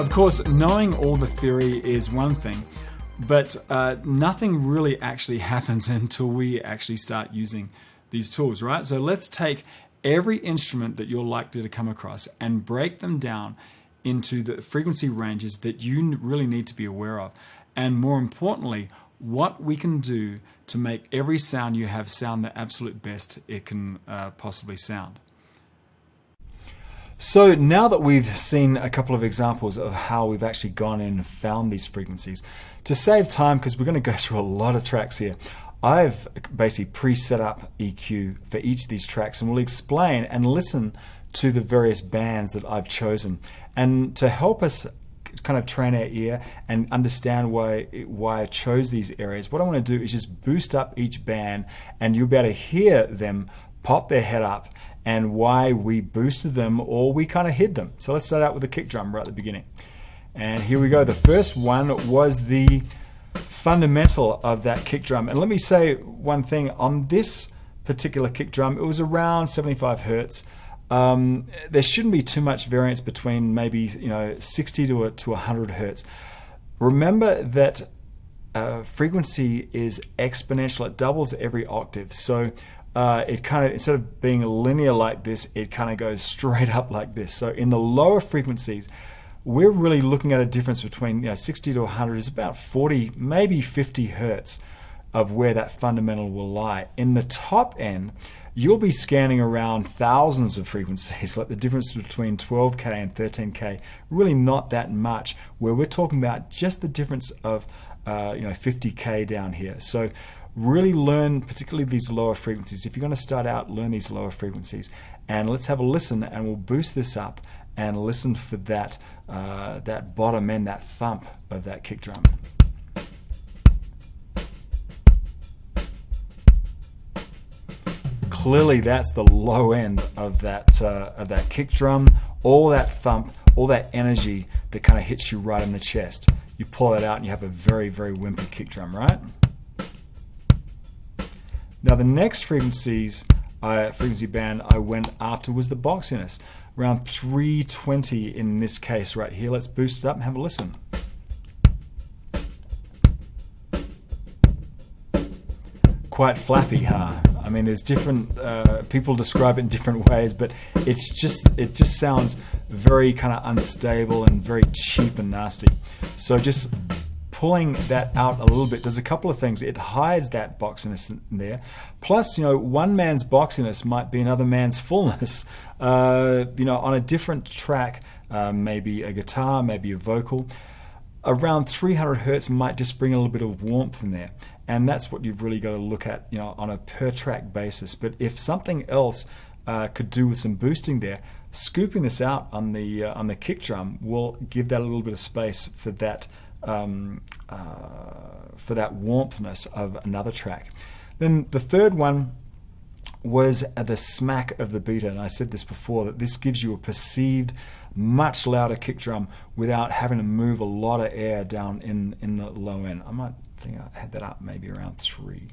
Of course, knowing all the theory is one thing, but nothing really actually happens until we actually start using these tools, right? So let's take every instrument that you're likely to come across and break them down into the frequency ranges that you really need to be aware of. And more importantly, what we can do to make every sound you have sound the absolute best it can possibly sound. So now that we've seen a couple of examples of how we've actually gone in and found these frequencies, to save time, because we're going to go through a lot of tracks here, I've basically pre-set up EQ for each of these tracks, and we'll explain and listen to the various bands that I've chosen. And to help us kind of train our ear and understand why I chose these areas, what I want to do is just boost up each band, and you'll be able to hear them pop their head up and why we boosted them or we kind of hid them. So let's start out with the kick drum right at the beginning. And here we go. The first one was the fundamental of that kick drum. And let me say one thing. On this particular kick drum, it was around 75 Hertz. There shouldn't be too much variance between maybe 60 to 100 Hertz. Remember that frequency is exponential. It doubles every octave. So it kind of, instead of being linear like this, it kind of goes straight up like this. So in the lower frequencies, we're really looking at a difference between 60 to 100 is about 40, maybe 50 Hertz of where that fundamental will lie. In the top end, you'll be scanning around thousands of frequencies, like the difference between 12K and 13K, really not that much, where we're talking about just the difference of 50K down here. So really learn particularly these lower frequencies. If you're going to start out, learn these lower frequencies. And let's have a listen, and we'll boost this up and listen for that, that bottom end, that thump of that kick drum. Clearly that's the low end of that kick drum, all that thump, all that energy that kind of hits you right in the chest. You pull that out and you have a very, very wimpy kick drum, right? Now the next frequency band I went after was the boxiness, around 320 in this case right here. Let's boost it up and have a listen. Quite flappy, huh? I mean, there's different people describe it in different ways, but it just sounds very kind of unstable and very cheap and nasty. So just pulling that out a little bit does a couple of things. It hides that boxiness in there. Plus, one man's boxiness might be another man's fullness. On a different track, maybe a guitar, maybe a vocal, around 300 Hertz might just bring a little bit of warmth in there. And that's what you've really got to look at, on a per track basis. But if something else could do with some boosting there, scooping this out on the kick drum will give that a little bit of space for that warmthness of another track. Then the third one was the smack of the beater, and I said this before, that this gives you a perceived much louder kick drum without having to move a lot of air down in the low end. I might think I had that up maybe around 3.